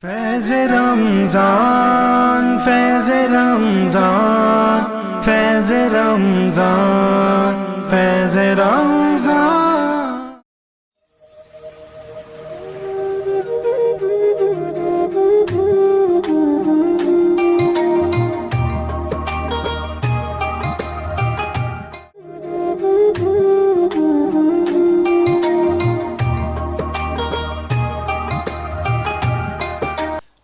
فیض رمضان فیض رمضان فیض رمضان فیض رمضان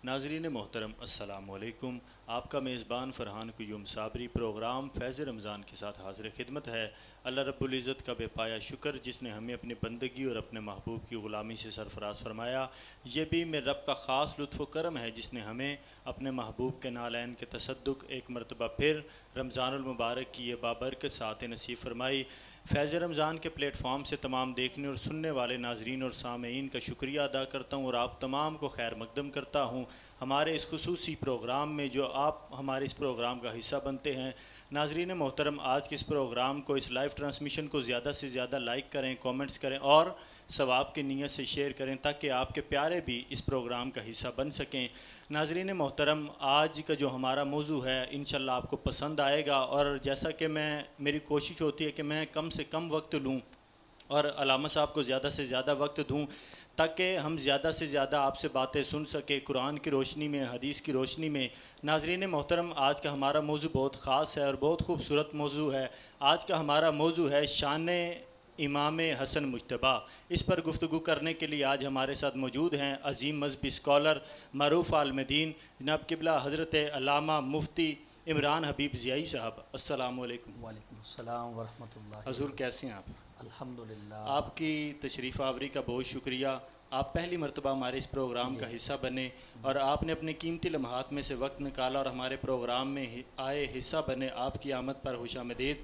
ناظرین محترم السلام علیکم. آپ کا میزبان فرحان قیوم صابری پروگرام فیض رمضان کے ساتھ حاضر خدمت ہے. اللہ رب العزت کا بے پایا شکر جس نے ہمیں اپنی بندگی اور اپنے محبوب کی غلامی سے سرفراز فرمایا. یہ بھی میرے رب کا خاص لطف و کرم ہے جس نے ہمیں اپنے محبوب کے نالین کے تصدق ایک مرتبہ پھر رمضان المبارک کی یہ بابرکت ساعت نصیب فرمائی. فیض رمضان کے پلیٹ فارم سے تمام دیکھنے اور سننے والے ناظرین اور سامعین کا شکریہ ادا کرتا ہوں اور آپ تمام کو خیر مقدم کرتا ہوں ہمارے اس خصوصی پروگرام میں جو آپ ہمارے اس پروگرام کا حصہ بنتے ہیں. ناظرین محترم، آج کے اس پروگرام کو، اس لائیو ٹرانسمیشن کو زیادہ سے زیادہ لائک کریں، کومنٹس کریں اور ثواب کی نیت سے شیئر کریں تاکہ آپ کے پیارے بھی اس پروگرام کا حصہ بن سکیں. ناظرین محترم، آج کا جو ہمارا موضوع ہے انشاءاللہ آپ کو پسند آئے گا اور جیسا کہ میری کوشش ہوتی ہے کہ میں کم سے کم وقت لوں اور علامہ صاحب کو زیادہ سے زیادہ وقت دوں تاکہ ہم زیادہ سے زیادہ آپ سے باتیں سن سکیں قرآن کی روشنی میں، حدیث کی روشنی میں. ناظرین محترم، آج کا ہمارا موضوع بہت خاص ہے اور بہت خوبصورت موضوع ہے. آج کا ہمارا موضوع ہے شان امام حسن مجتبیٰ. اس پر گفتگو کرنے کے لیے آج ہمارے ساتھ موجود ہیں عظیم مذہبی اسکالر، معروف عالم دین، جناب قبلہ حضرت علامہ مفتی عمران حبیب ضیائی صاحب. السلام علیکم. وعلیکم السلام ورحمۃ اللہ. حضور کیسے ہیں آپ؟ الحمدللہ. آپ کی تشریف آوری کا بہت شکریہ. آپ پہلی مرتبہ ہمارے اس پروگرام کا حصہ بنے اور آپ نے اپنے قیمتی لمحات میں سے وقت نکالا اور ہمارے پروگرام میں آئے، حصہ بنے. آپ کی آمد پر خوش آمدید.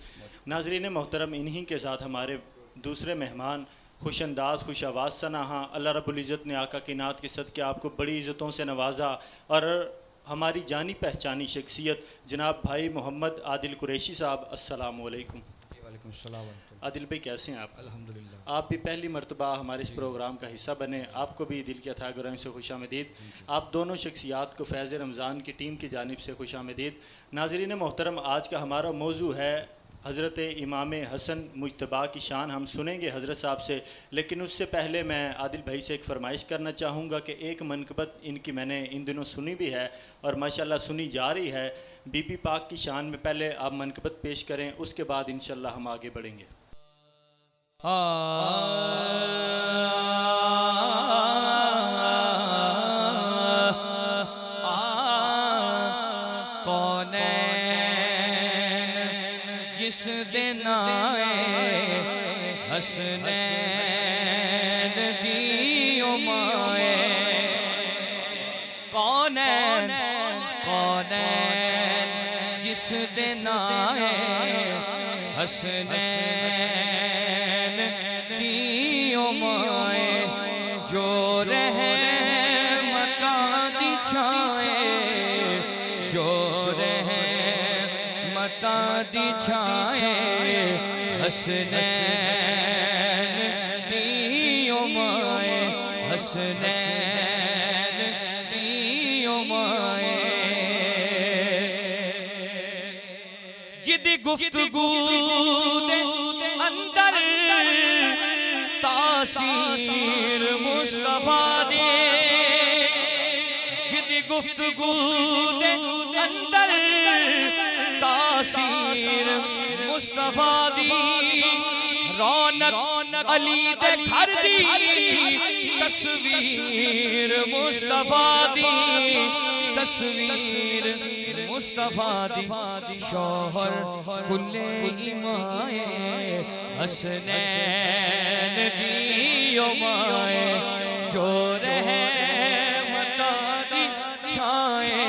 ناظرین محترم، انہی کے ساتھ ہمارے دوسرے مہمان خوش انداز، خوش آواز سناہا. اللہ رب العزت نے آقا کی نعت کے صدقے آپ کو بڑی عزتوں سے نوازا اور ہماری جانی پہچانی شخصیت جناب بھائی محمد عادل قریشی صاحب. السلام علیکم. وعلیکم السلام ورحمۃ اللہ. عادل بھائی کیسے ہیں آپ؟ الحمدللہ. آپ بھی پہلی مرتبہ ہمارے اس پروگرام کا حصہ بنے. آپ کو بھی دل کی اتھاہ گرہوں سے خوش آمدید. آپ دونوں شخصیات کو فیض رمضان کی ٹیم کی جانب سے خوش آمدید. ناظرین محترم، آج کا ہمارا موضوع ہے حضرت امام حسن مجتبیٰ کی شان. ہم سنیں گے حضرت صاحب سے، لیکن اس سے پہلے میں عادل بھائی سے ایک فرمائش کرنا چاہوں گا کہ ایک منقبت ان کی میں نے ان دنوں سنی بھی ہے اور ماشاءاللہ سنی جا رہی ہے. بی بی پاک کی شان میں پہلے آپ منقبت پیش کریں، اس کے بعد انشاءاللہ ہم آگے بڑھیں گے. جس دن آئے حسنین دیو مائے، کونین جس دن آئے حسنین دیو مائے، جو رحمتاں دی چھائے، جو رحمتاں دی چھائے، حسنین دیو مائے، حسنین دیو مائے. جدی گفتگو دے اندر تاثیر مصطفیٰ دی، جدی گفتگو دے اندر تاثیر مصطفیٰ دی، رونق علی دے گھر دی، تصویر مصطفیٰ دی، تصویر مصطفیٰ دی، شوہر کلے ایمائے حسنین دیو مائے، جو رحمتاں دی چھائے،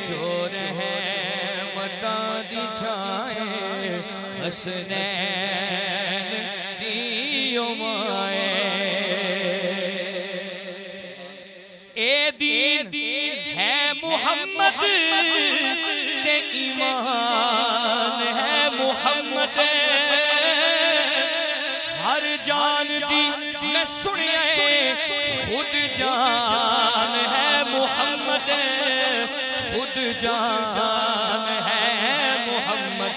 جو رحمتاں دی چھائے، حسنین دیو مائے. اے دین ہے محمد تے ایمان ہے محمد، ہر جان دی میں سنے خود جان ہے خود جان ہے محمد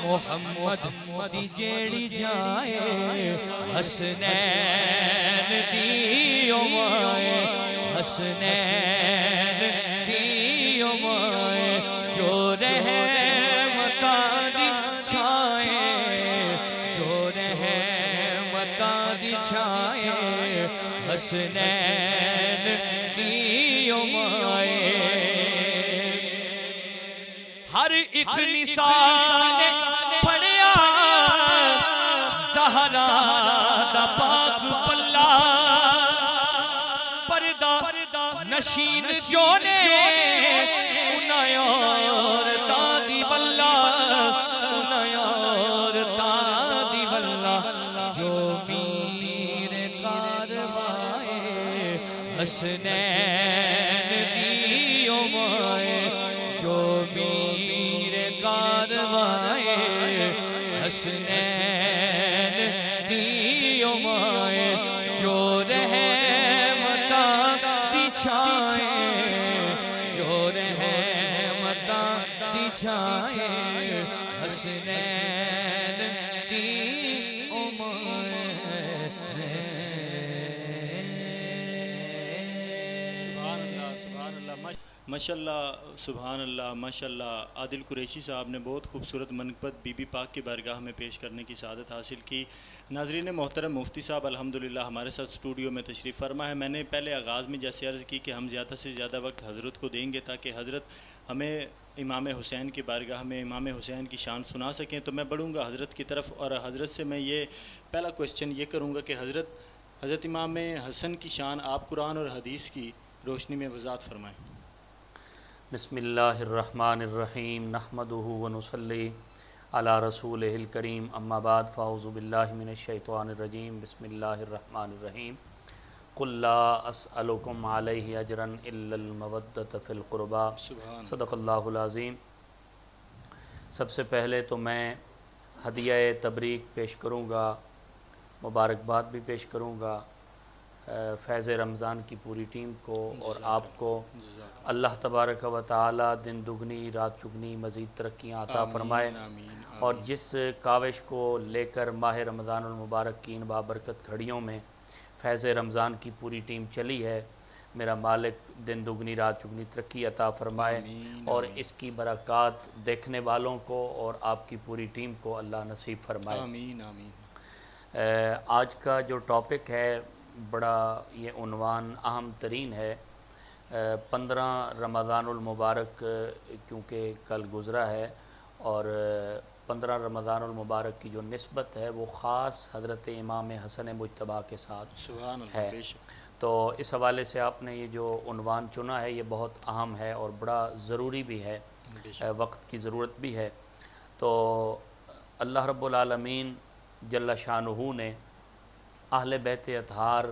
محمد دی جیڑی جائے حسنین دی مائے حسنین دی مائے جو رحمتاں دی چھائے جو رحمتاں دی چھائے حسنین دی مائے ہر ایک نساء نے پڑھیا زہرا دا پاک پلہ پردہ نشین جو نے انہیں عورتاں دی واللہ انہیں عورتاں دی واللہ جو میر کاروائے حسنین دی مائے جو میر کاروائے حسنین دی مائے جو رحمتاں دی چھائے جو رحمتاں دی چھائے حسنین دی مائے سبحان اللہ ماشاءاللہ سبحان اللہ ماشاءاللہ عادل قریشی صاحب نے بہت خوبصورت منقبت بی بی پاک کی بارگاہ میں پیش کرنے کی سعادت حاصل کی۔ ناظرین محترم مفتی صاحب الحمدللہ ہمارے ساتھ اسٹوڈیو میں تشریف فرما ہے۔ میں نے پہلے آغاز میں جیسے عرض کی کہ ہم زیادہ سے زیادہ وقت حضرت کو دیں گے تاکہ حضرت ہمیں امام حسین کی بارگاہ میں امام حسین کی شان سنا سکیں، تو میں بڑھوں گا حضرت کی طرف اور حضرت سے میں یہ پہلا کوسچن یہ کروں گا کہ حضرت امام حسن کی شان آپ قرآن اور حدیث کی روشنی میں وضاحت فرمائیں۔ بسم اللہ الرحمن الرحیم نحمدہ ونصلی علی رسولہ الکریم اما بعد فاعوذ باللہ من الشیطان الرجیم بسم اللہ الرحمن الرحیم قل لا اسألکم علیہ اجرا الا المودۃ فی القربى صدق اللہ العظیم۔ سب سے پہلے تو میں ہدیہ تبریک پیش کروں گا، مبارکباد بھی پیش کروں گا فیض رمضان کی پوری ٹیم کو اور آپ کو۔ اللہ تبارک و تعالی دن دگنی رات چگنی مزید ترقیاں عطا فرمائے، اور جس کاوش کو لے کر ماہ رمضان المبارک کی ان بابرکت گھڑیوں میں فیض رمضان کی پوری ٹیم چلی ہے، میرا مالک دن دگنی رات چگنی ترقی عطا فرمائے اور اس کی برکات دیکھنے والوں کو اور آپ کی پوری ٹیم کو اللہ نصیب فرمائے۔ آمین آمین۔ آج کا جو ٹاپک ہے بڑا یہ عنوان اہم ترین ہے۔ 15 رمضان المبارک کیونکہ کل گزرا ہے اور 15 رمضان المبارک کی جو نسبت ہے وہ خاص حضرت امام حسن مجتبیٰ کے ساتھ سبحان اللہ، ہے، بے شک۔ تو اس حوالے سے آپ نے یہ جو عنوان چنا ہے یہ بہت اہم ہے اور بڑا ضروری بھی ہے، وقت کی ضرورت بھی ہے۔ تو اللہ رب العالمین جل شانہ نے اہل بیت اطہار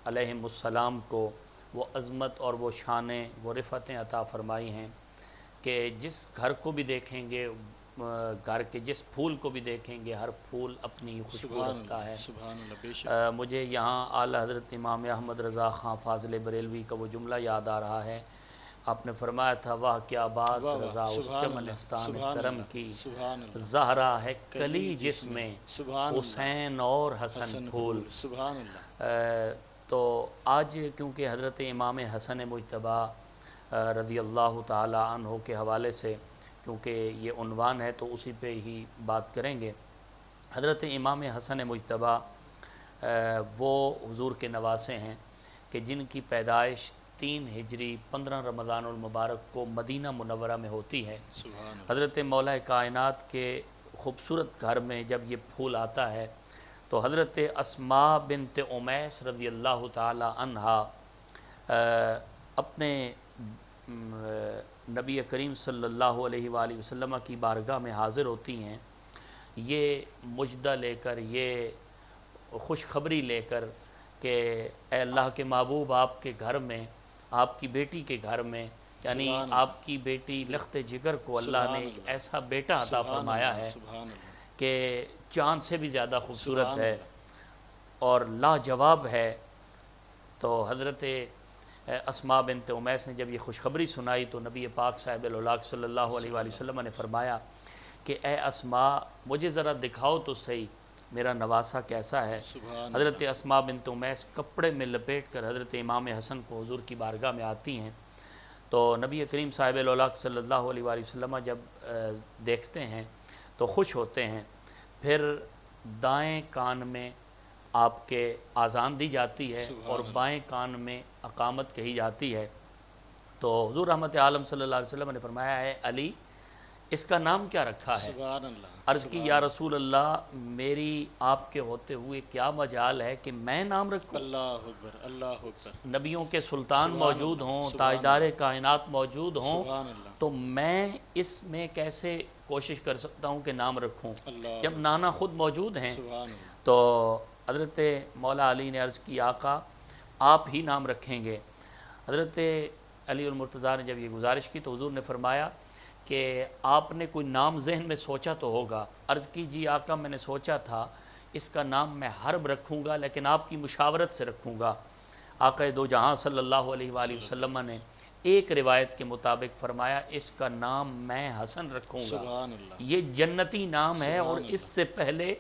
علیہم السلام کو وہ عظمت اور وہ شانیں وہ رفعتیں عطا فرمائی ہیں کہ جس گھر کو بھی دیکھیں گے، گھر کے جس پھول کو بھی دیکھیں گے، ہر پھول اپنی خوشبو رکھتا ہے۔ سبحان اللہ، بے شک۔ مجھے یہاں اعلیٰ حضرت امام احمد رضا خان فاضل بریلوی کا وہ جملہ یاد آ رہا ہے، آپ نے فرمایا تھا واہ کیا بات رضا اس چمنستان کرم کی، زہرا ہے کلی جس میں حسین اور حسن پھول۔ سبحان اللہ۔ تو آج کیونکہ حضرت امام حسن مجتبیٰ رضی اللہ تعالی عنہ کے حوالے سے کیونکہ یہ عنوان ہے تو اسی پہ ہی بات کریں گے۔ حضرت امام حسن مجتبیٰ وہ حضور کے نواسے ہیں کہ جن کی پیدائش 3 ہجری 15 رمضان المبارک کو مدینہ منورہ میں ہوتی ہے۔ حضرت مولا کائنات کے خوبصورت گھر میں جب یہ پھول آتا ہے تو حضرت اسماء بنت امیس رضی اللہ تعالی عنہا اپنے نبی کریم صلی اللہ علیہ وآلہ وسلم کی بارگاہ میں حاضر ہوتی ہیں، یہ مجدہ لے کر، یہ خوشخبری لے کر کہ اے اللہ کے محبوب آپ کے گھر میں، آپ کی بیٹی کے گھر میں، یعنی آپ کی بیٹی لخت جگر کو اللہ نے ایک ایسا بیٹا عطا فرمایا ہے کہ چاند سے بھی زیادہ خوبصورت ہے اور لاجواب ہے۔ تو حضرت اسماء بنت امیس نے جب یہ خوشخبری سنائی تو نبی پاک صاحب الولاق صلی اللہ علیہ وآلہ وسلم نے فرمایا کہ اے اسماء مجھے ذرا دکھاؤ تو صحیح میرا نواسا کیسا ہے۔ حضرت اسماء بنت امیس کپڑے میں لپیٹ کر حضرت امام حسن کو حضور کی بارگاہ میں آتی ہیں تو نبی کریم صاحب الولاق صلی اللہ علیہ وآلہ وسلم جب دیکھتے ہیں تو خوش ہوتے ہیں۔ پھر دائیں کان میں آپ کے آذان دی جاتی ہے اور بائیں کان میں اقامت کہی جاتی ہے۔ تو حضور رحمت عالم صلی اللہ علیہ وسلم نے فرمایا ہے علی اس کا نام کیا رکھا ہے؟ عرض کی یا رسول اللہ میری آپ کے ہوتے ہوئے کیا مجال ہے کہ میں نام رکھوں؟ اللہ اکبر اللہ اکبر۔ نبیوں کے سلطان موجود ہوں، تاجدار کائنات موجود ہوں، تو میں اس میں کیسے کوشش کر سکتا ہوں کہ نام رکھوں جب نانا خود موجود ہیں؟ تو حضرت مولا علی نے عرض کی آقا آپ ہی نام رکھیں گے۔ حضرت علی المرتضیٰ نے جب یہ گزارش کی تو حضور نے فرمایا کہ آپ نے کوئی نام ذہن میں سوچا تو ہوگا۔ عرض کی جی آقا میں نے سوچا تھا اس کا نام میں حرب رکھوں گا لیکن آپ کی مشاورت سے رکھوں گا۔ آقا دو جہاں صلی اللہ علیہ وآلہ وسلم نے ایک روایت کے مطابق فرمایا اس کا نام میں حسن رکھوں گا۔ یہ جنتی نام ہے اور اس سے پہلے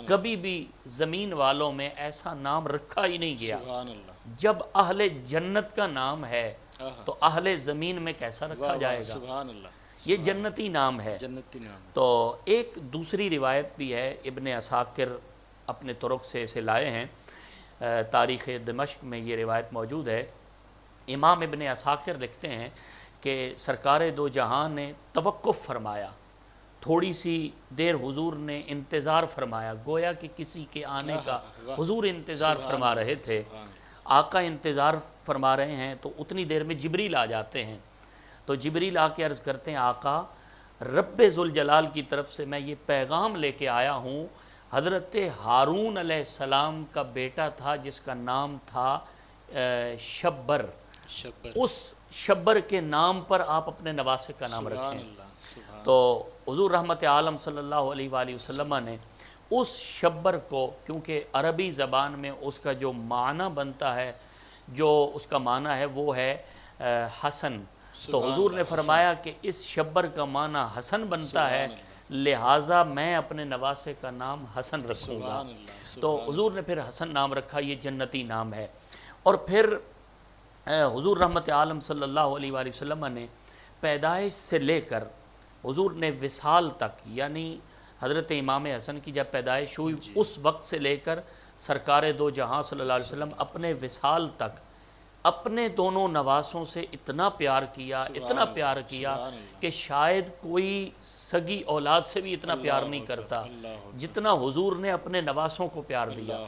کبھی بھی زمین والوں میں ایسا نام رکھا ہی نہیں گیا۔ جب اہل جنت کا نام ہے تو اہل زمین میں کیسا رکھا جائے گا؟ یہ جنتی نام ہے۔ تو ایک دوسری روایت بھی ہے، ابن عساکر اپنے طرق سے اسے لائے ہیں، تاریخ دمشق میں یہ روایت موجود ہے۔ امام ابن عساکر لکھتے ہیں کہ سرکار دو جہاں نے توقف فرمایا، تھوڑی سی دیر حضور نے انتظار فرمایا، گویا کہ کسی کے آنے کا حضور انتظار فرما رہے تھے۔ آقا انتظار فرما رہے ہیں تو اتنی دیر میں جبریل آ جاتے ہیں۔ تو جبریل آ کے عرض کرتے ہیں آقا رب ذوالجلال کی طرف سے میں یہ پیغام لے کے آیا ہوں، حضرت ہارون علیہ السلام کا بیٹا تھا جس کا نام تھا شبر، اس شبر کے نام پر آپ اپنے نواسے کا نام رکھیں۔ تو حضور رحمت عالم صلی اللہ علیہ وآلہ وسلم نے اس شبر کو، کیونکہ عربی زبان میں اس کا جو معنی بنتا ہے، جو اس کا معنی ہے وہ ہے حسن، تو حضور نے فرمایا کہ اس شبر کا معنی حسن بنتا ہے، لہٰذا میں اپنے نواسے کا نام حسن رکھوں گا۔ تو حضور نے پھر حسن نام رکھا، یہ جنتی نام ہے۔ اور پھر حضور رحمت عالم صلی اللہ علیہ وآلہ وسلم نے پیدائش سے لے کر حضور نے وصال تک، یعنی حضرت امام حسن کی جب پیدائش ہوئی اس وقت سے لے کر سرکار دو جہاں صلی اللہ علیہ وسلم اپنے وصال تک اپنے دونوں نواسوں سے اتنا پیار کیا، اتنا پیار کیا کہ شاید کوئی سگی اولاد سے بھی اتنا پیار نہیں کرتا جتنا حضور نے اپنے نواسوں کو پیار دیا۔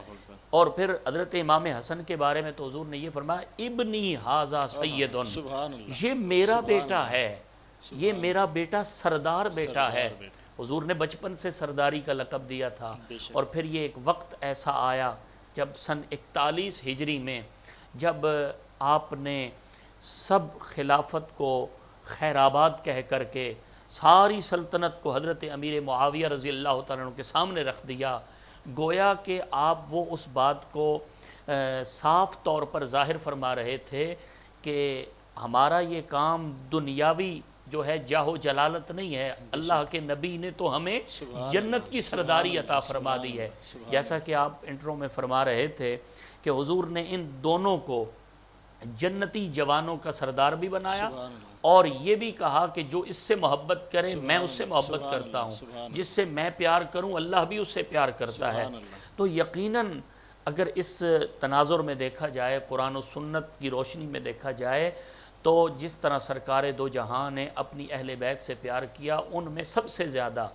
اور پھر حضرت امام حسن کے بارے میں تو حضور نے یہ فرمایا ابنی ھذا سیدن، یہ میرا بیٹا ہے، یہ میرا بیٹا سردار بیٹا ہے۔ حضور نے بچپن سے سرداری کا لقب دیا تھا۔ اور پھر یہ ایک وقت ایسا آیا جب سن 41 ہجری میں جب آپ نے سب خلافت کو خیر آباد کہہ کر کے ساری سلطنت کو حضرت امیر معاویہ رضی اللہ تعالیٰ عنہ کے سامنے رکھ دیا، گویا کہ آپ وہ اس بات کو صاف طور پر ظاہر فرما رہے تھے کہ ہمارا یہ کام دنیاوی جو ہے جاہ و جلالت نہیں ہے، اللہ کے نبی نے تو ہمیں جنت کی سرداری عطا فرما دی ہے۔ جیسا کہ آپ انٹرو میں فرما رہے تھے کہ حضور نے ان دونوں کو جنتی جوانوں کا سردار بھی بنایا اور یہ بھی کہا کہ جو اس سے محبت کرے میں اس سے محبت کرتا ہوں، جس سے میں پیار کروں اللہ بھی اس سے پیار کرتا ہے۔ تو یقیناً اگر اس تناظر میں دیکھا جائے، قرآن و سنت کی روشنی میں دیکھا جائے، تو جس طرح سرکار دو جہاں نے اپنی اہل بیت سے پیار کیا، ان میں سب سے زیادہ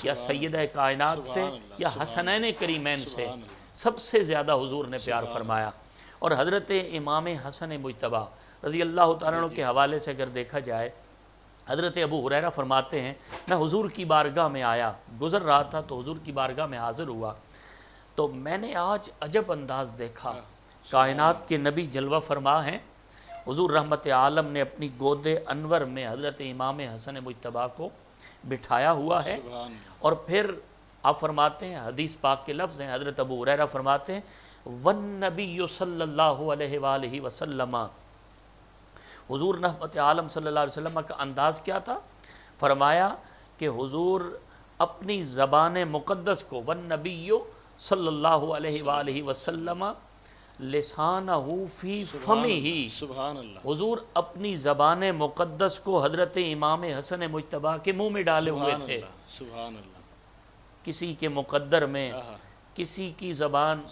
یا سیدہ کائنات سے یا حسنین کریمین سے سب سے زیادہ حضور نے پیار فرمایا۔ اور حضرت امام حسن مجتبی رضی اللہ تعالیٰ عنہ کے حوالے سے اگر دیکھا جائے، حضرت ابو ہریرہ فرماتے ہیں میں حضور کی بارگاہ میں آیا، گزر رہا تھا تو حضور کی بارگاہ میں حاضر ہوا، تو میں نے آج عجب انداز دیکھا، کائنات کے نبی جلوہ فرما ہیں، حضور رحمت عالم نے اپنی گود انور میں حضرت امام حسن مجتبی کو بٹھایا ہوا ہے۔ اور پھر آپ فرماتے ہیں، حدیث پاک کے لفظ ہیں، حضرت ابو ہریرہ فرماتے ہیں وَالنَّبِيُّ صلی اللہ علیہ وآلہ وسلم حضور رحمت عالم صلی اللہ علیہ وسلم کا انداز کیا تھا؟ فرمایا کہ حضور اپنی زبان مقدس کو والنبی صلی اللہ علیہ وآلہ وسلم لسانہ فی فمہ، سبحان اللہ، حضور اپنی زبان مقدس کو حضرت امام حسن مجتبیٰ کے منہ میں ڈالے ہوئے تھے۔ سبحان اللہ، کسی کے مقدر میں کسی کی زبان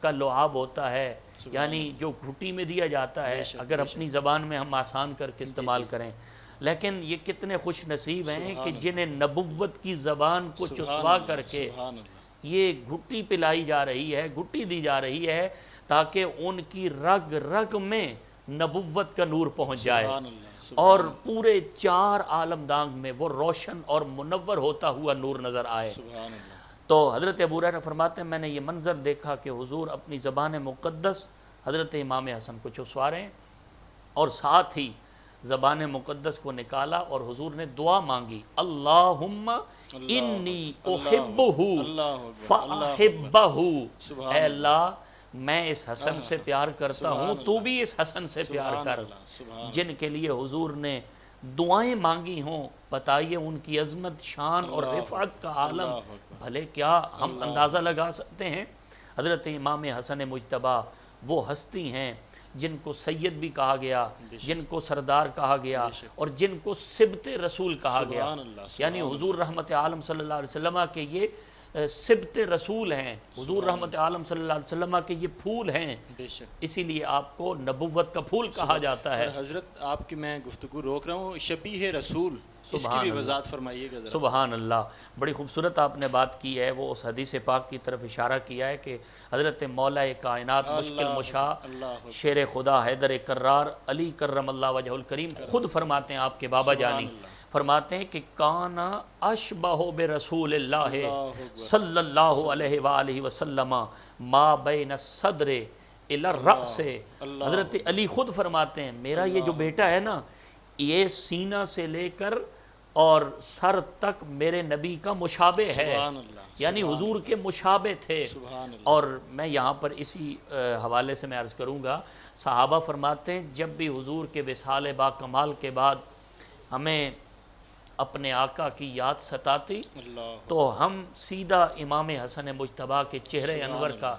کا لعاب ہوتا ہے، یعنی جو گھٹی میں دیا جاتا ہے، اگر اپنی زبان میں ہم آسان کر کے استعمال کریں، لیکن یہ کتنے خوش نصیب ہیں کہ جنہیں نبوت کی زبان کو چسوا کر کے یہ گھٹی پلائی جا رہی ہے، گھٹی دی جا رہی ہے تاکہ ان کی رگ رگ میں نبوت کا نور پہنچ جائے اور پورے چار عالمدان میں وہ روشن اور منور ہوتا ہوا نور نظر آئے۔ تو حضرت ابو ہریرہ فرماتے ہیں میں نے یہ منظر دیکھا کہ حضور اپنی زبان مقدس حضرت امام حسن کو چسوا رہے ہیں، اور ساتھ ہی زبان مقدس کو نکالا اور حضور نے دعا مانگی، اللہم انی احبہ فاحبہ، اے اللہ میں اس حسن سے پیار کرتا ہوں، تو بھی اس حسن سے پیار کر۔ جن کے لیے حضور نے دعائیں مانگی ہوں، بتائیے ان کی عظمت، شان اور رفعت کا عالم بھلے کیا ہم اندازہ لگا سکتے ہیں۔ حضرت امام حسن مجتبیٰ وہ ہستی ہیں جن کو سید بھی کہا گیا، جن کو سردار کہا گیا، اور جن کو سبط رسول کہا گیا، یعنی حضور رحمت عالم صلی اللہ علیہ وسلم کے یہ سبط رسول ہیں، حضور رحمت عالم صلی اللہ علیہ وسلم کے یہ پھول ہیں، اسی لیے آپ کو نبوت کا پھول کہا جاتا ہے۔ حضرت آپ کی میں گفتگو روک رہا ہوں، شبیہ رسول، اس کی بھی وضاحت فرمائیے گا۔ سبحان اللہ، بڑی خوبصورت آپ نے بات کی ہے، وہ اس حدیث پاک کی طرف اشارہ کیا ہے کہ حضرت مولا کائنات مشکل مشاء شیر خدا حیدر کرار علی کرم اللہ وجہ الکریم خود فرماتے ہیں، آپ کے بابا جانی فرماتے ہیں کہ کانا اشبہ برسول اللہ صلی اللہ علیہ وآلہ وسلم ما بین الصدر الی الرأس۔ حضرت علی خود فرماتے ہیں میرا یہ جو بیٹا ہے نا، یہ سینہ سے لے کر اور سر تک میرے نبی کا مشابہ ہے، یعنی حضور کے مشابہ تھے۔ اور میں یہاں پر اسی حوالے سے میں عرض کروں گا، صحابہ فرماتے ہیں جب بھی حضور کے وصال با کمال کے بعد ہمیں اپنے آقا کی یاد ستاتی تو ہم سیدھا امام حسن مجتبیٰ کے چہرے انور کا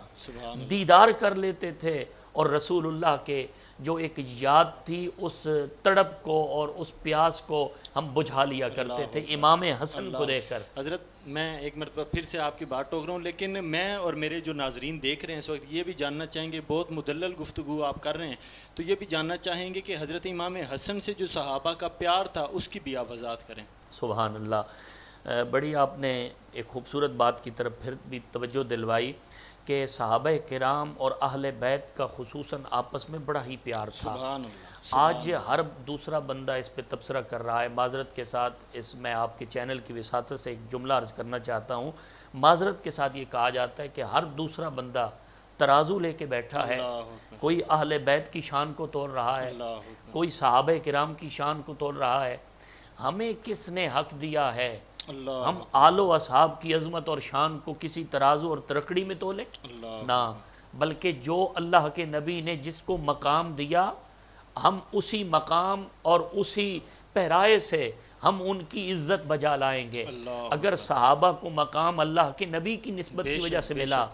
دیدار کر لیتے تھے، اور رسول اللہ کے جو ایک یاد تھی اس تڑپ کو اور اس پیاس کو ہم بجھا لیا کرتے تھے امام حسن کو دیکھ کر۔ حضرت میں ایک مرتبہ پھر سے آپ کی بات ٹوک رہا ہوں، لیکن میں اور میرے جو ناظرین دیکھ رہے ہیں اس وقت یہ بھی جاننا چاہیں گے، بہت مدلل گفتگو آپ کر رہے ہیں، تو یہ بھی جاننا چاہیں گے کہ حضرت امام حسن سے جو صحابہ کا پیار تھا اس کی بھی آپ وضاحت کریں۔ سبحان اللہ، بڑی آپ نے ایک خوبصورت بات کی طرف پھر بھی توجہ دلوائی کہ صحابہ کرام اور اہل بیت کا خصوصاً آپس میں بڑا ہی پیار تھا۔ آج ہر دوسرا بندہ اس پہ تبصرہ کر رہا ہے، معذرت کے ساتھ اس میں آپ کے چینل کی وساطت سے ایک جملہ عرض کرنا چاہتا ہوں، معذرت کے ساتھ یہ کہا جاتا ہے کہ ہر دوسرا بندہ ترازو لے کے بیٹھا ہے، کوئی اہل بیت کی شان کو تول رہا ہے، کوئی صحابہ کرام کی شان کو تول رہا ہے۔ ہمیں کس نے حق دیا ہے ہم آل و اصحاب کی عظمت اور شان کو کسی ترازو اور ترکڑی میں تولے؟ نہ، بلکہ جو اللہ کے نبی نے جس کو مقام دیا ہم اسی مقام اور اسی پہرائے سے ہم ان کی عزت بجا لائیں گے۔ اگر صحابہ کو مقام اللہ کے نبی کی نسبت کی وجہ سے ملا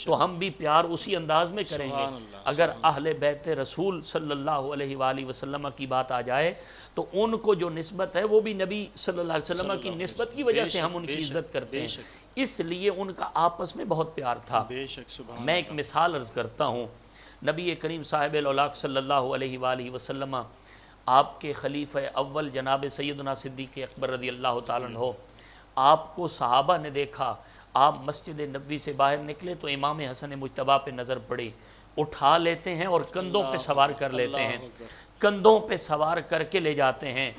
تو ہم بھی پیار اسی انداز میں کریں گے۔ اگر اہل بیت رسول صلی اللہ علیہ وآلہ وسلم کی بات آ جائے تو ان کو جو نسبت ہے وہ بھی نبی صلی اللہ علیہ وسلم کی نسبت کی وجہ سے ہم ان کی عزت کرتے ہیں، اس لیے ان کا آپس میں بہت پیار تھا۔ میں ایک مثال عرض کرتا ہوں، نبی کریم صاحب الاولاق صلی اللہ علیہ وآلہ وسلم آپ کے خلیفہ اول جناب سیدنا صدیق اکبر رضی اللہ تعالیٰ عنہ، آپ کو صحابہ نے دیکھا، آپ مسجد نبوی سے باہر نکلے تو امام حسن مجتبیٰ پہ نظر پڑی، اٹھا لیتے ہیں اور کندھوں پہ سوار کر لیتے ہیں، کندھوں پہ سوار کر کے لے جاتے ہیں۔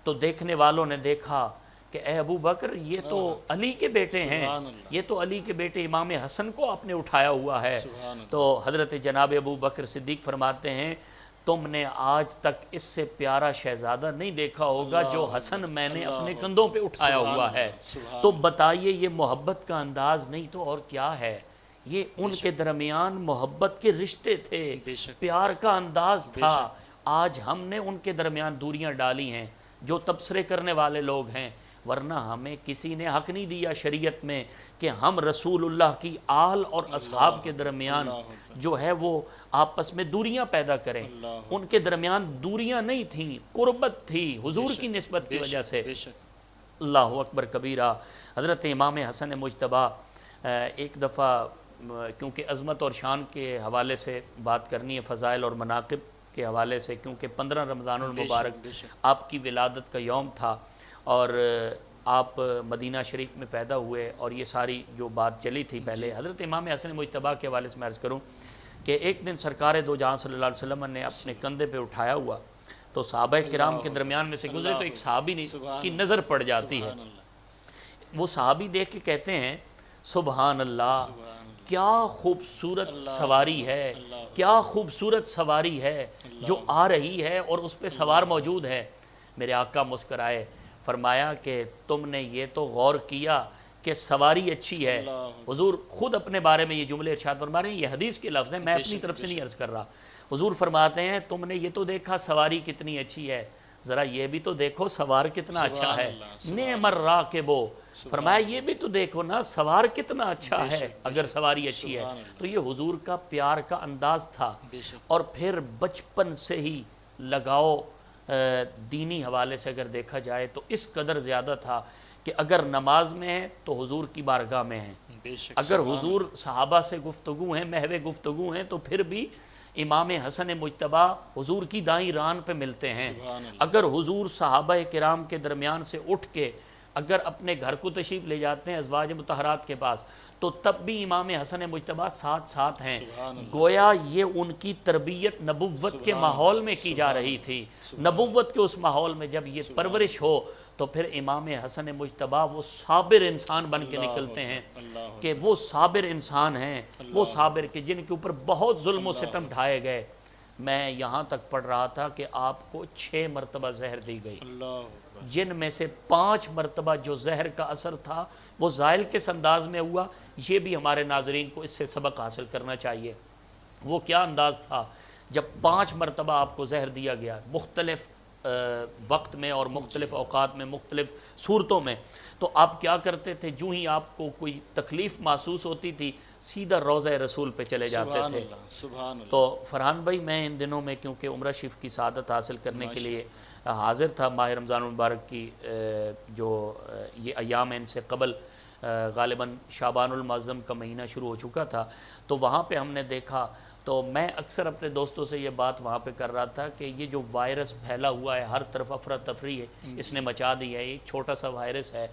تو دیکھنے والوں نے دیکھا کہ اے ابو بکر یہ تو علی کے بیٹے ہیں، یہ تو علی کے بیٹے امام حسن کو آپ نے اٹھایا ہوا ہے۔ تو حضرت جناب ابو بکر صدیق فرماتے ہیں تم نے آج تک اس سے پیارا شہزادہ نہیں دیکھا ہوگا جو حسن میں نے اپنے کندھوں پہ اٹھایا ہوا ہے۔ تو بتائیے یہ محبت کا انداز نہیں تو اور کیا ہے؟ یہ ان کے درمیان محبت کے رشتے تھے، پیار کا انداز تھا، آج ہم نے ان کے درمیان دوریاں ڈالی ہیں جو تبصرے کرنے والے لوگ ہیں، ورنہ ہمیں کسی نے حق نہیں دیا شریعت میں کہ ہم رسول اللہ کی آل اور اصحاب کے درمیان جو ہے وہ آپس میں دوریاں پیدا کریں۔ ان کے درمیان دوریاں نہیں تھیں، قربت تھی حضور کی نسبت کی وجہ سے۔ اللہ اکبر کبیرہ۔ حضرت امام حسن مجتبیٰ، ایک دفعہ کیونکہ عظمت اور شان کے حوالے سے بات کرنی ہے، فضائل اور مناقب کے حوالے سے، کیونکہ 15 رمضان المبارک آپ کی ولادت کا یوم تھا اور آپ مدینہ شریف میں پیدا ہوئے، اور یہ ساری جو بات چلی تھی پہلے، حضرت امام حسن مجتبیٰ کے حوالے سے میں عرض کروں کہ ایک دن سرکار دو جہاں صلی اللہ علیہ وسلم نے اپنے کندھے پہ اٹھایا ہوا تو صحابہ کرام کے درمیان میں سے گزرے تو ایک صحابی کی نظر پڑ جاتی ہے۔ وہ صحابی دیکھ کے کہتے ہیں سبحان اللہ، کیا خوبصورت سواری ہے، کیا خوبصورت سواری ہے جو آ رہی ہے اور اس پہ سوار موجود ہے۔ میرے آقا مسکرائے، فرمایا کہ تم نے یہ تو غور کیا کہ سواری اچھی ہے؟ حضور خود اپنے بارے میں یہ جملے ارشاد فرما رہے ہیں، یہ حدیث کے لفظ ہیں، میں اپنی طرف سے نہیں عرض کر رہا۔ حضور فرماتے ہیں تم نے یہ تو دیکھا سواری کتنی اچھی ہے، ذرا یہ بھی تو دیکھو سوار کتنا اچھا ہے۔ نعم الراکب، فرمایا یہ بھی تو دیکھو نا سوار کتنا اچھا ہے اگر سواری اچھی ہے۔ تو یہ حضور کا پیار کا انداز تھا، اور پھر بچپن سے ہی لگاؤ دینی حوالے سے اگر دیکھا جائے تو اس قدر زیادہ تھا کہ اگر نماز میں ہے تو حضور کی بارگاہ میں ہیں، اگر حضور صحابہ سے گفتگو ہیں، محو گفتگو ہیں، تو پھر بھی امام حسن مجتبیٰ حضور کی دائیں ران پہ ملتے ہیں۔ اگر حضور صحابہ کرام کے درمیان سے اٹھ کے اگر اپنے گھر کو تشریف لے جاتے ہیں ازواج مطہرات کے پاس، تو تب بھی امام حسن مجتبیٰ ساتھ ساتھ ہیں۔ گویا یہ ان کی تربیت نبوت کے ماحول میں کی جا رہی تھی۔ نبوت کے اس ماحول میں جب یہ پرورش ہو تو پھر امام حسن مجتبیٰ وہ صابر انسان بن کے نکلتے ہیں کہ وہ صابر انسان ہیں، وہ صابر کہ جن کے اوپر بہت ظلم و ستم ڈھائے گئے۔ میں یہاں تک پڑھ رہا تھا کہ آپ کو 6 مرتبہ زہر دی گئی، جن میں سے 5 مرتبہ جو زہر کا اثر تھا وہ زائل کس انداز میں ہوا، یہ بھی ہمارے ناظرین کو اس سے سبق حاصل کرنا چاہیے۔ وہ کیا انداز تھا جب 5 مرتبہ آپ کو زہر دیا گیا، مختلف وقت میں اور مختلف اوقات میں، مختلف صورتوں میں، تو آپ کیا کرتے تھے؟ جو ہی آپ کو کوئی تکلیف محسوس ہوتی تھی سیدھا روضہ رسول پہ چلے جاتے تھے۔ تو فرحان بھائی میں ان دنوں میں کیونکہ عمرہ شریف کی سعادت حاصل کرنے کے لیے حاضر تھا، ماہ رمضان المبارک کی جو یہ ایام ہیں ان سے قبل غالباً شعبان المعظم کا مہینہ شروع ہو چکا تھا، تو وہاں پہ ہم نے دیکھا، تو میں اکثر اپنے دوستوں سے یہ بات وہاں پہ کر رہا تھا کہ یہ جو وائرس پھیلا ہوا ہے، ہر طرف افراتفری ہے، اس نے مچا دی ہے، ایک چھوٹا سا وائرس ہے،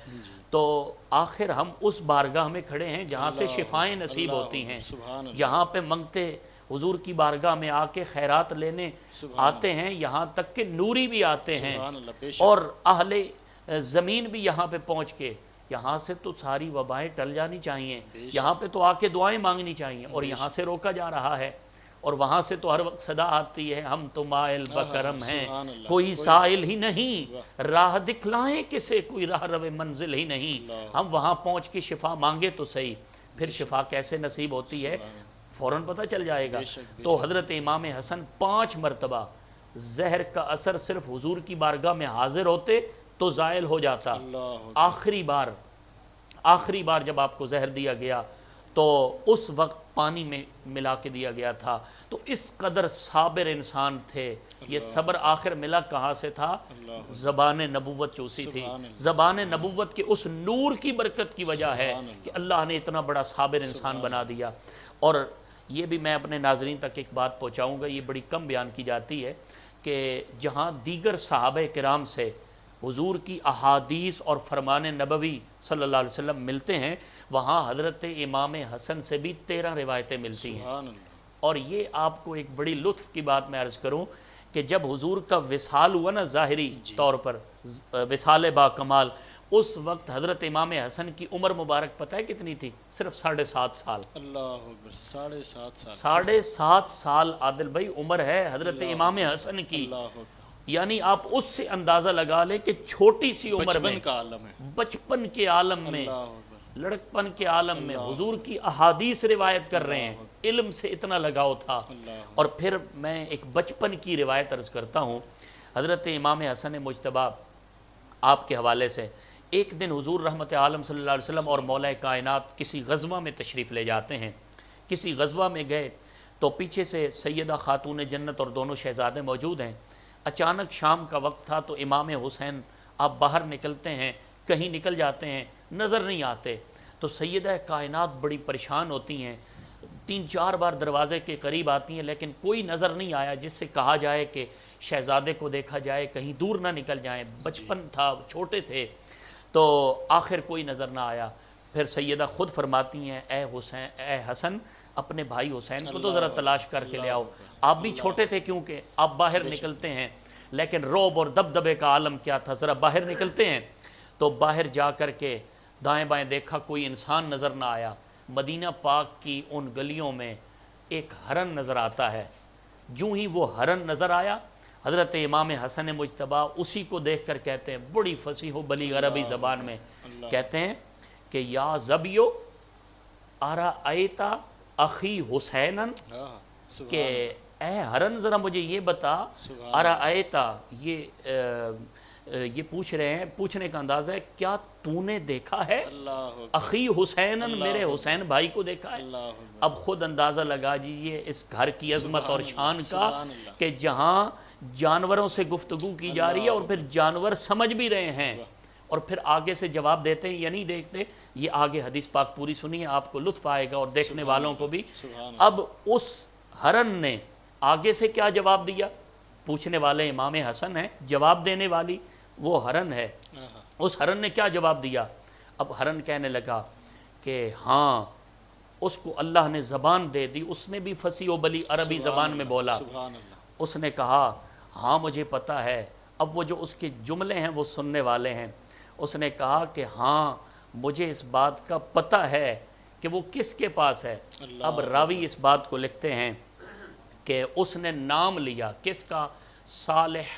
تو آخر ہم اس بارگاہ میں کھڑے ہیں جہاں سے شفائیں نصیب ہوتی ہیں، جہاں پہ منگتے حضور کی بارگاہ میں آ کے خیرات لینے آتے ہیں، یہاں تک کہ نوری بھی آتے ہیں، اور اہل زمین بھی یہاں پہ پہنچ کے، یہاں سے تو ساری وبائیں ٹل جانی چاہیے، یہاں پہ تو آ کے دعائیں مانگنی چاہیے، اور یہاں سے روکا جا رہا ہے، اور وہاں سے تو ہر وقت صدا آتی ہے، ہم تو مائل بکرم ہیں، کوئی سائل ہی نہیں، راہ دکھلائیں کسے کوئی راہ رو منزل ہی نہیں۔ ہم وہاں پہنچ کے شفا مانگے تو صحیح، پھر شفا کیسے نصیب ہوتی ہے فوراً پتہ چل جائے گا۔ تو حضرت امام حسن 5 مرتبہ زہر کا اثر صرف حضور کی بارگاہ میں حاضر ہوتے تو زائل ہو جاتا۔ آخری بار جب آپ کو زہر دیا گیا تو اس وقت پانی میں ملا کے دیا گیا تھا، تو اس قدر صابر انسان تھے۔ یہ صبر آخر ملا کہاں سے تھا؟ زبان نبوت چوسی تھی، زبان نبوت کے اس نور کی برکت کی وجہ ہے کہ اللہ نے اتنا بڑا صابر انسان بنا دیا۔ اور یہ بھی میں اپنے ناظرین تک ایک بات پہنچاؤں گا، یہ بڑی کم بیان کی جاتی ہے، کہ جہاں دیگر صحابہ کرام سے حضور کی احادیث اور فرمان نبوی صلی اللہ علیہ وسلم ملتے ہیں، وہاں حضرت امام حسن سے بھی 13 روایتیں ملتی ہیں۔ اور یہ آپ کو ایک بڑی لطف کی بات میں عرض کروں کہ جب حضور کا وصال ہوا نا ظاہری طور پر، وصال با کمال، اس وقت حضرت امام حسن کی عمر مبارک پتہ ہے کتنی تھی؟ صرف 7.5 سال۔ اللہ اکبر، 7.5 سال، 7.5 سال عادل بھائی عمر ہے حضرت امام حسن کی۔ یعنی آپ اس سے اندازہ لگا لیں کہ چھوٹی سی عمر میں، بچپن کا عالم ہے، بچپن کے عالم میں لڑکپن کے عالم میں حضور کی احادیث روایت کر رہے ہیں، علم سے اتنا لگاؤ تھا۔ اور پھر میں ایک بچپن کی روایت عرض کرتا ہوں، حضرت امام حسن مجتبی آپ کے حوالے سے، ایک دن حضور رحمت عالم صلی اللہ علیہ وسلم اور مولا کائنات کسی غزوہ میں تشریف لے جاتے ہیں۔ کسی غزوہ میں گئے تو پیچھے سے سیدہ خاتون جنت اور دونوں شہزادے موجود ہیں۔ اچانک شام کا وقت تھا تو امام حسین آپ باہر نکلتے ہیں، کہیں نکل جاتے ہیں، نظر نہیں آتے۔ تو سیدہ کائنات بڑی پریشان ہوتی ہیں، 3-4 بار دروازے کے قریب آتی ہیں، لیکن کوئی نظر نہیں آیا جس سے کہا جائے کہ شہزادے کو دیکھا جائے، کہیں دور نہ نکل جائیں۔ بچپن تھا، چھوٹے تھے، تو آخر کوئی نظر نہ آیا۔ پھر سیدہ خود فرماتی ہیں، اے حسن، اپنے بھائی حسین کو تو ذرا تلاش کر کے لے آؤ۔ آپ بھی چھوٹے تھے کیونکہ آپ باہر نکلتے ہیں، لیکن رعب اور دبدبے کا عالم کیا تھا، ذرا باہر نکلتے ہیں۔ تو باہر جا کر کے دائیں بائیں دیکھا، کوئی انسان نظر نہ آیا۔ مدینہ پاک کی ان گلیوں میں ایک ہرن نظر آتا ہے۔ جو ہی وہ ہرن نظر آیا، حضرت امام حسن مجتبی اسی کو دیکھ کر کہتے ہیں بڑی فصیح و بلیغ عربی زبان میں، کہتے ہیں کہ یا زبیو ارائیتا اخی حسینن، کہ اے ہرن ذرا مجھے یہ بتا، ارائیتا، یہ پوچھ رہے ہیں، پوچھنے کا انداز ہے کیا تو نے دیکھا ہے اخی حسینن، میرے حسین بھائی کو دیکھا ہے؟ اب خود اندازہ لگا جیئے اس گھر کی عظمت اور شان کا کہ جہاں جانوروں سے گفتگو کی جا رہی ہے اور پھر جانور سمجھ بھی رہے ہیں، اور پھر آگے سے جواب دیتے ہیں یا نہیں دیکھتے۔ یہ آگے حدیث پاک پوری سنیے، آپ کو لطف آئے گا اور دیکھنے والوں کو بھی۔ اب اس ہرن نے آگے سے کیا جواب دیا؟ پوچھنے والے امام حسن ہیں، جواب دینے والی وہ ہرن ہے۔ اس ہرن نے کیا جواب دیا؟ اب ہرن کہنے لگا کہ ہاں، اس کو اللہ نے زبان دے دی، اس نے بھی فصیح و بلی عربی زبان میں بولا۔ اس نے کہا ہاں مجھے پتہ ہے۔ اب وہ جو اس کے جملے ہیں وہ سننے والے ہیں۔ اس نے کہا کہ ہاں مجھے اس بات کا پتہ ہے کہ وہ کس کے پاس ہے۔ اب راوی اس بات کو لکھتے ہیں کہ اس نے نام لیا کس کا؟ صالح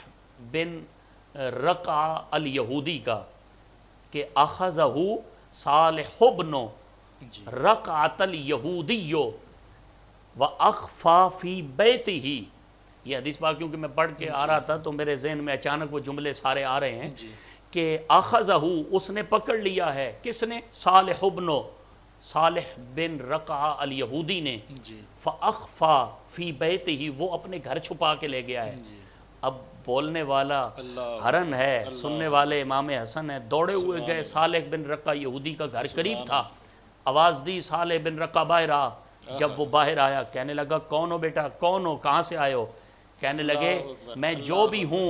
بن رقع الیہودی کا، کہ اخذہ صالح بن رقعۃ الیہودی واخفا فی بیتہ۔ یہ حدیث پاک کیونکہ میں پڑھ کے آ رہا تھا تو میرے ذہن میں اچانک وہ جملے سارے آ رہے ہیں کہ اخذہ، اس نے پکڑ لیا ہے، کس نے؟ صالح بن رقع الیہودی نے، فاخفا فی بیتہ، وہ اپنے گھر چھپا کے لے گیا ہے۔ اب بولنے والا ہرن ہے، سننے والے امام حسن ہے، دوڑے ہوئے گئے، صالح بن رقع یہودی کا گھر قریب تھا، آواز دی، صالح بن رقع باہر آ۔ جب وہ باہر آیا کہنے لگا کون ہو بیٹا، کون ہو، کہاں سے آئے ہو؟ کہنے لگے میں جو بھی ہوں،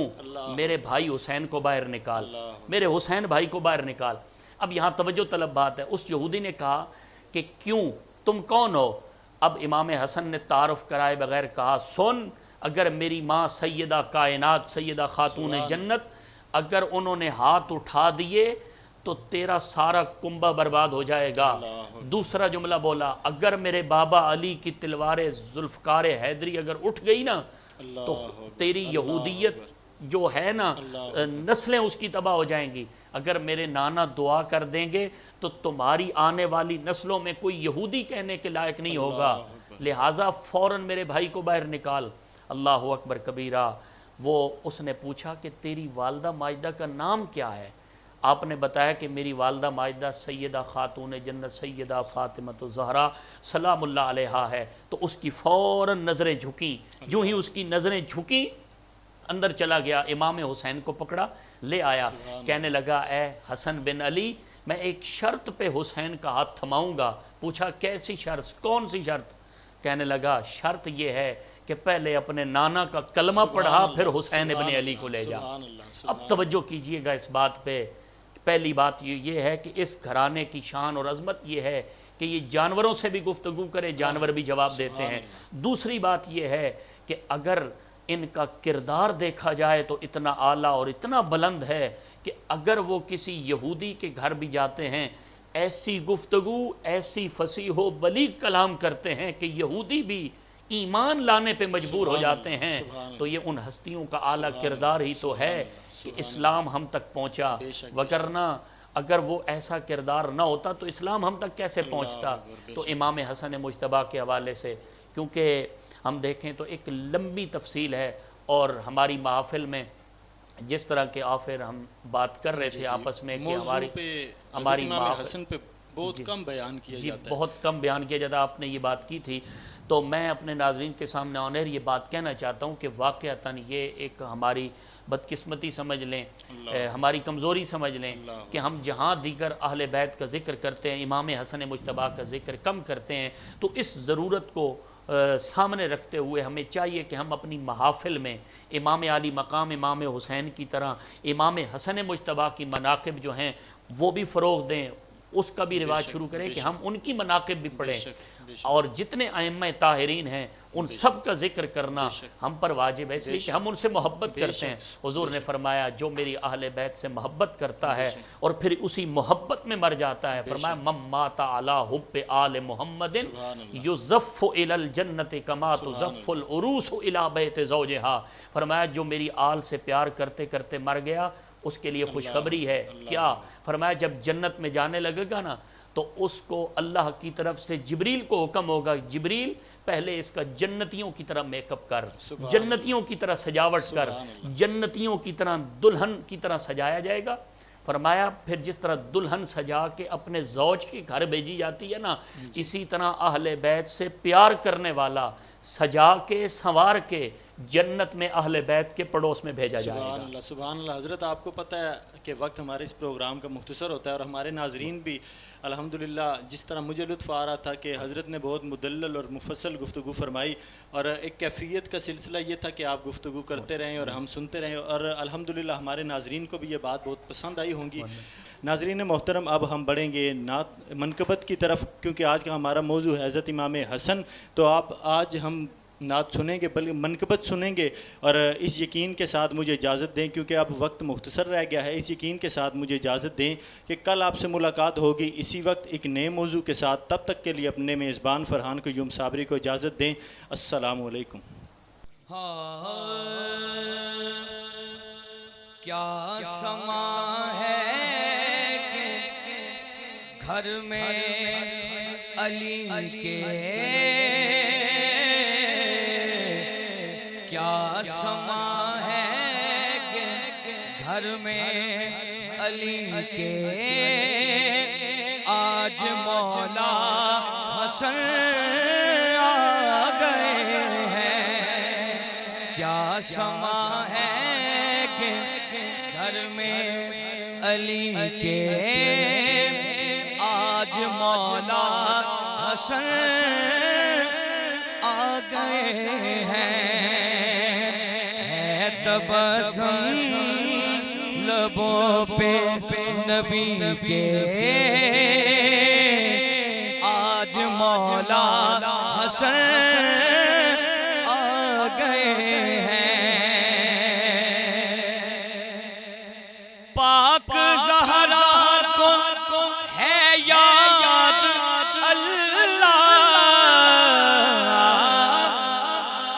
میرے بھائی حسین کو باہر نکال، میرے حسین بھائی کو باہر نکال۔ اب یہاں توجہ طلب بات ہے، اس یہودی نے کہا کہ کیوں، تم کون ہو؟ اب امام حسن نے تعارف کرائے بغیر کہا سن، اگر میری ماں سیدہ کائنات، سیدہ خاتون جنت، اگر انہوں نے ہاتھ اٹھا دیے تو تیرا سارا کنبہ برباد ہو جائے گا۔ دوسرا جملہ بولا، اگر میرے بابا علی کی تلوار ذوالفقار حیدری اگر اٹھ گئی نا تو تیری یہودیت جو ہے نا، نسلیں اس کی تباہ ہو جائیں گی۔ اگر میرے نانا دعا کر دیں گے تو تمہاری آنے والی نسلوں میں کوئی یہودی کہنے کے لائق نہیں ہوگا، لہٰذا فوراً میرے بھائی کو باہر نکال۔ اللہ اکبر کبیرہ۔ وہ اس نے پوچھا کہ تیری والدہ ماجدہ کا نام کیا ہے؟ آپ نے بتایا کہ میری والدہ ماجدہ سیدہ خاتون جنت سیدہ فاطمہ الزہرا سلام اللہ علیہا ہے۔ تو اس کی فوراً نظریں جھکی، جو ہی اس کی نظریں جھکی اندر چلا گیا، امام حسین کو پکڑا لے آیا، کہنے لگا اے حسن بن علی، میں ایک شرط پہ حسین کا ہاتھ تھماؤں گا۔ پوچھا کیسی شرط، کون سی شرط؟ کہنے لگا شرط یہ ہے کہ پہلے اپنے نانا کا کلمہ پڑھا پھر حسین ابن علی کو لے جا۔ اب توجہ کیجئے گا اس بات پہ، پہلی بات یہ ہے کہ اس گھرانے کی شان اور عظمت یہ ہے کہ یہ جانوروں سے بھی گفتگو کرے، جانور بھی جواب دیتے ہیں۔ دوسری بات یہ ہے کہ اگر ان کا کردار دیکھا جائے تو اتنا اعلیٰ اور اتنا بلند ہے کہ اگر وہ کسی یہودی کے گھر بھی جاتے ہیں ایسی گفتگو، ایسی فصیح و بلیغ کلام کرتے ہیں کہ یہودی بھی ایمان لانے پہ مجبور ہو جاتے ہیں۔ تو یہ ان ہستیوں کا اعلیٰ کردار ہی تو ہے کہ اسلام ہم تک پہنچا، وگرنہ اگر وہ ایسا کردار نہ ہوتا تو اسلام ہم تک کیسے پہنچتا؟ تو امام حسن مجتبیٰ کے حوالے سے، کیونکہ ہم دیکھیں تو ایک لمبی تفصیل ہے، اور ہماری محافل میں جس طرح کے آفر ہم بات کر رہے تھے آپس میں کہ ہماری امام حسن پہ بہت کم بیان کیا جاتا ہے، بہت کم بیان کیا جاتا ہے، آپ نے یہ بات کی تھی، تو میں اپنے ناظرین کے سامنے آن ایئر یہ بات کہنا چاہتا ہوں کہ واقعتاً یہ ایک ہماری بدقسمتی سمجھ لیں، ہماری کمزوری سمجھ لیں کہ ہم جہاں دیگر اہل بیت کا ذکر کرتے ہیں، امام حسن مجتبیٰ کا ذکر کم کرتے ہیں، تو اس ضرورت کو سامنے رکھتے ہوئے ہمیں چاہیے کہ ہم اپنی محافل میں امام علی مقام امام حسین کی طرح امام حسن مجتبیٰ کی مناقب جو ہیں وہ بھی فروغ دیں، اس کا بھی رواج شروع کریں کہ ہم ان کی مناقب بھی پڑھیں، اور جتنے ائمہ طاہرین ہیں ان سب کا ذکر کرنا ہم پر واجب ہے، اس لیے کہ ہم ان سے محبت کرتے ہیں۔ حضور نے فرمایا جو میری اہل بیت سے محبت کرتا ہے اور پھر اسی محبت میں مر جاتا ہے، فرمایا من مات علی حب آل محمد یزف الی الجنت کما تزف العروس الی بیت زوجہا، فرمایا جو میری آل سے پیار کرتے کرتے مر گیا اس کے لیے خوشخبری ہے، کیا؟ فرمایا جب جنت میں جانے لگے گا نا تو اس کو اللہ کی طرف سے جبریل کو حکم ہوگا، جبریل پہلے اس کا جنتیوں کی طرح میک اپ کر، جنتیوں کی طرح سجاوٹ کر، جنتیوں کی طرح دلہن کی طرح سجایا جائے گا۔ فرمایا پھر جس طرح دلہن سجا کے اپنے زوج کے گھر بھیجی جاتی ہے نا، اسی طرح اہل بیت سے پیار کرنے والا سجا کے سنوار کے جنت میں اہل بیت کے پڑوس میں بھیجا جائے گا۔ سبحان اللہ، سبحان اللہ۔ حضرت آپ کو پتہ ہے کہ وقت ہمارے اس پروگرام کا مختصر ہوتا ہے، اور ہمارے ناظرین بھی الحمدللہ جس طرح مجھے لطف آ رہا تھا کہ حضرت نے بہت مدلل اور مفصل گفتگو فرمائی، اور ایک کیفیت کا سلسلہ یہ تھا کہ آپ گفتگو کرتے رہیں اور ہم سنتے رہیں، اور الحمدللہ ہمارے ناظرین کو بھی یہ بات بہت پسند آئی ہوں گی۔ ناظرین محترم، اب ہم بڑھیں گے نعت منقبت کی طرف، کیونکہ آج کا ہمارا موضوع ہے حضرت امام حسن، تو آج ہم نعت سنیں گے بلکہ منقبت سنیں گے، اور اس یقین کے ساتھ مجھے اجازت دیں کیونکہ اب وقت مختصر رہ گیا ہے، اس یقین کے ساتھ مجھے اجازت دیں کہ کل آپ سے ملاقات ہوگی اسی وقت ایک نئے موضوع کے ساتھ۔ تب تک کے لیے اپنے میزبان فرحان قیوم صابری کو اجازت دیں۔ السلام علیکم۔ کیا سما ہے کہ گھر میں علی کے، کیا سما ہے کہ گھر میں علی کے، آج مولا حسن آ گئے ہیں، کیا سما ہے کہ گھر میں علی کے، آج مولا حسن آ گئے ہیں، تبسم لبوں پہ نبی کے، آج مولا حسن آ گئے ہیں، پاک زہرا کو ہے یاد اللہ،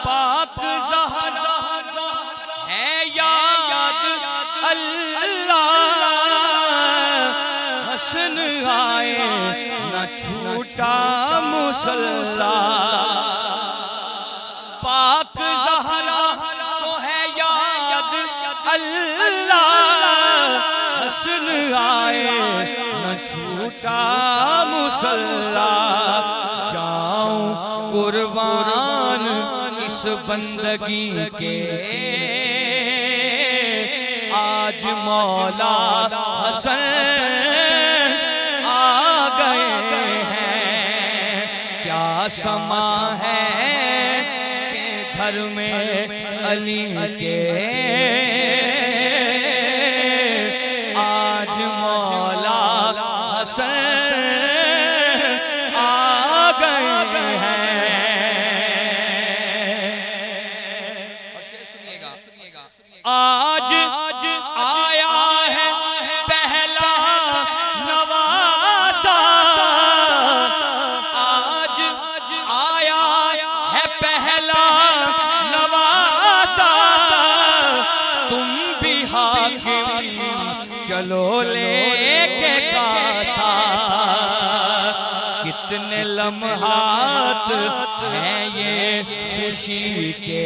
پاک زہرا ہے یاد اللہ، حسن آئے نہ چھوٹا مسلسل، پاک زہرا کو ہے یاد اللہ، حسن آئے نہ چھوٹا مسلسل، جاؤں قربان اس بندگی کے، آج مولا حسن آ گئے ہیں، کیا سما ہے کہ گھر میں علی کے، آج مولا حسن آ گئے ہیں۔ آج آیا ہے پہلا نواسا، آج آیا ہے پہلا نواسا، تم بھی حاکم چلو لے کے کاسا کتنے لمحات ہیں یہ خوشی کے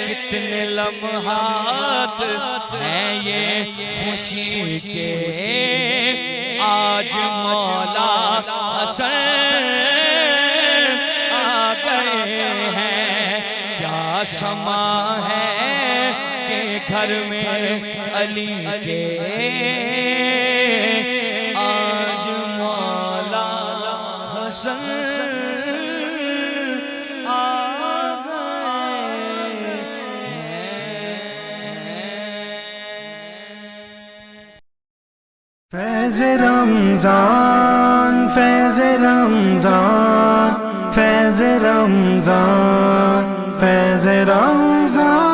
کتنے لمحات ہیں یہ خوشی کے آج مولا حسن آ گئے ہیں کیا شمع ہے کہ گھر میں علی کے آج مولا حسن آ گئے فیض رمضان فیض رمضان فیض رمضان فیض رمضان